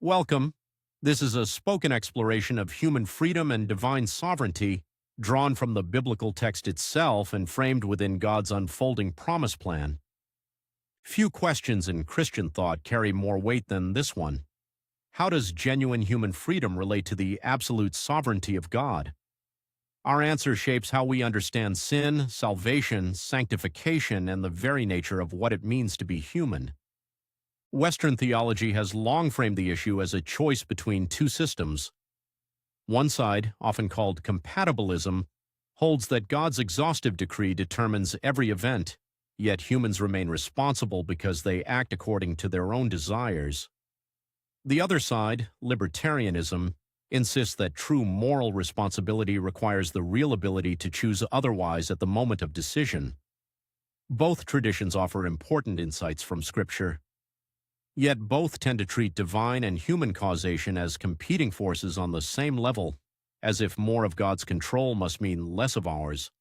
Welcome. This is a spoken exploration of human freedom and divine sovereignty, drawn from the biblical text itself and framed within God's unfolding promise plan. Few questions in Christian thought carry more weight than this one. How does genuine human freedom relate to the absolute sovereignty of God? Our answer shapes how we understand sin, salvation, sanctification, and the very nature of what it means to be human. Western theology has long framed the issue as a choice between two systems. One side, often called compatibilism, holds that God's exhaustive decree determines every event, yet humans remain responsible because they act according to their own desires. The other side, libertarianism, insists that true moral responsibility requires the real ability to choose otherwise at the moment of decision. Both traditions offer important insights from Scripture. Yet both tend to treat divine and human causation as competing forces on the same level, as if more of God's control must mean less of ours.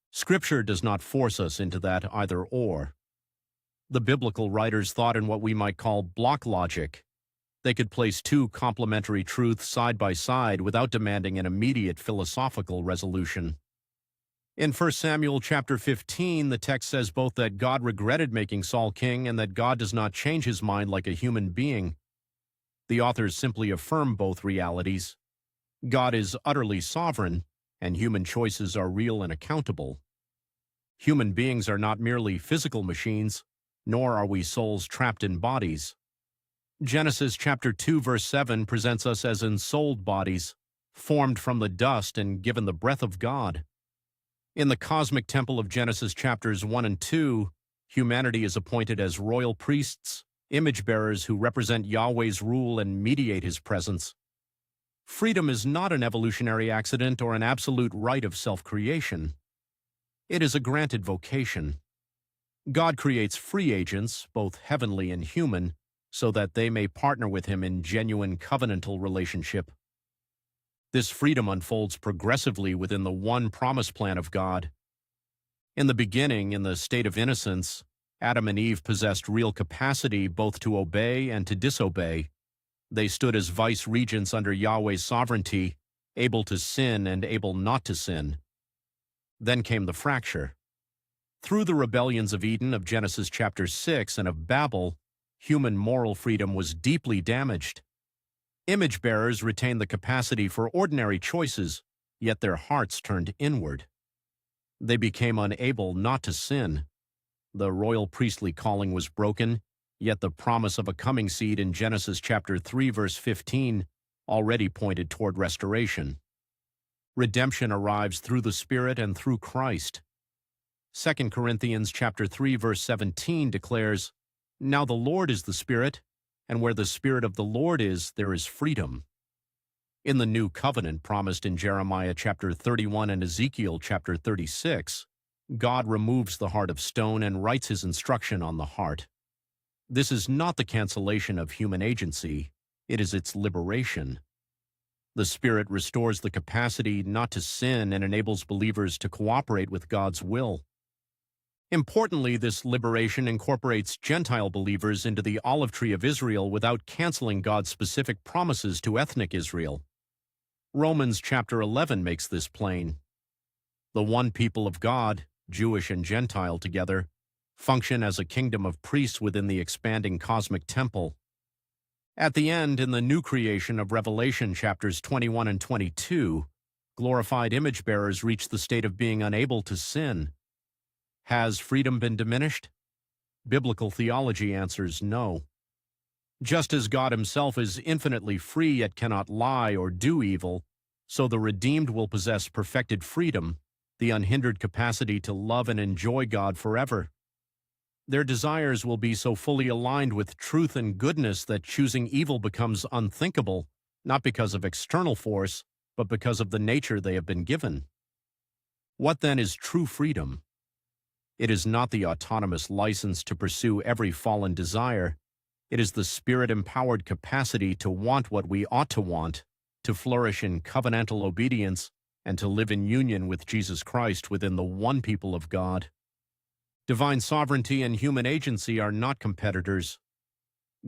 Scripture does not force us into that either-or. The biblical writers thought in what we might call block logic. They could place two complementary truths side by side without demanding an immediate philosophical resolution. In 1 Samuel chapter 15, the text says both that God regretted making Saul king and that God does not change his mind like a human being. The authors simply affirm both realities. God is utterly sovereign, and human choices are real and accountable. Human beings are not merely physical machines, nor are we souls trapped in bodies. Genesis chapter 2 verse 7 presents us as ensouled bodies, formed from the dust and given the breath of God. In the cosmic temple of Genesis chapters 1 and 2, humanity is appointed as royal priests, image-bearers who represent Yahweh's rule and mediate his presence. Freedom is not an evolutionary accident or an absolute right of self-creation. It is a granted vocation. God creates free agents, both heavenly and human, so that they may partner with him in genuine covenantal relationship. This freedom unfolds progressively within the one promise plan of God. In the beginning, in the state of innocence, Adam and Eve possessed real capacity both to obey and to disobey. They stood as vice-regents under Yahweh's sovereignty, able to sin and able not to sin. Then came the fracture. Through the rebellions of Eden, of Genesis chapter 6, and of Babel, human moral freedom was deeply damaged. Image-bearers retained the capacity for ordinary choices, yet their hearts turned inward. They became unable not to sin. The royal priestly calling was broken, yet the promise of a coming seed in Genesis chapter 3 verse 15 already pointed toward restoration. Redemption arrives through the Spirit and through Christ. 2 Corinthians chapter 3 verse 17 declares, "Now the Lord is the Spirit, and where the Spirit of the Lord is, there is freedom." In the new covenant promised in Jeremiah chapter 31 and Ezekiel chapter 36, God removes the heart of stone and writes his instruction on the heart. This is not the cancellation of human agency, it is its liberation. The Spirit restores the capacity not to sin and enables believers to cooperate with God's will. Importantly, this liberation incorporates Gentile believers into the olive tree of Israel without canceling God's specific promises to ethnic Israel. Romans chapter 11 makes this plain. The one people of God, Jewish and Gentile together, function as a kingdom of priests within the expanding cosmic temple. At the end, in the new creation of Revelation chapters 21 and 22, glorified image-bearers reach the state of being unable to sin. Has freedom been diminished? Biblical theology answers no. Just as God himself is infinitely free yet cannot lie or do evil, so the redeemed will possess perfected freedom, the unhindered capacity to love and enjoy God forever. Their desires will be so fully aligned with truth and goodness that choosing evil becomes unthinkable, not because of external force, but because of the nature they have been given. What then is true freedom? It is not the autonomous license to pursue every fallen desire. It is the Spirit-empowered capacity to want what we ought to want, to flourish in covenantal obedience, and to live in union with Jesus Christ within the one people of God. Divine sovereignty and human agency are not competitors.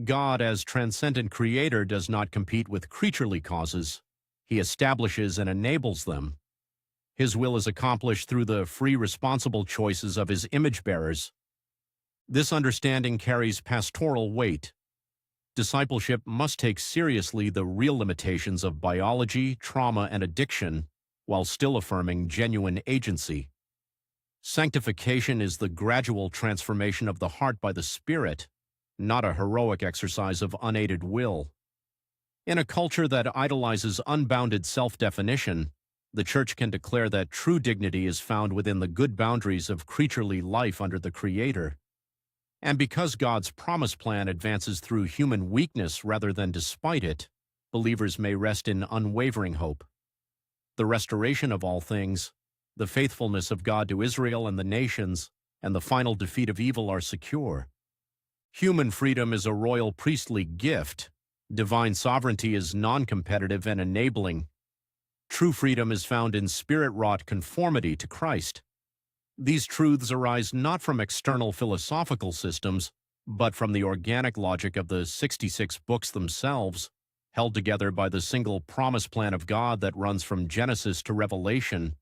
God, as transcendent creator, does not compete with creaturely causes. He establishes and enables them. His will is accomplished through the free, responsible choices of his image bearers. This understanding carries pastoral weight. Discipleship must take seriously the real limitations of biology, trauma, and addiction, while still affirming genuine agency. Sanctification is the gradual transformation of the heart by the Spirit, not a heroic exercise of unaided will. In a culture that idolizes unbounded self-definition, the Church can declare that true dignity is found within the good boundaries of creaturely life under the Creator. And because God's promise plan advances through human weakness rather than despite it, believers may rest in unwavering hope. The restoration of all things, the faithfulness of God to Israel and the nations, and the final defeat of evil are secure. Human freedom is a royal priestly gift. Divine sovereignty is non-competitive and enabling. True freedom is found in spirit-wrought conformity to Christ. These truths arise not from external philosophical systems, but from the organic logic of the 66 books themselves, held together by the single promise plan of God that runs from Genesis to Revelation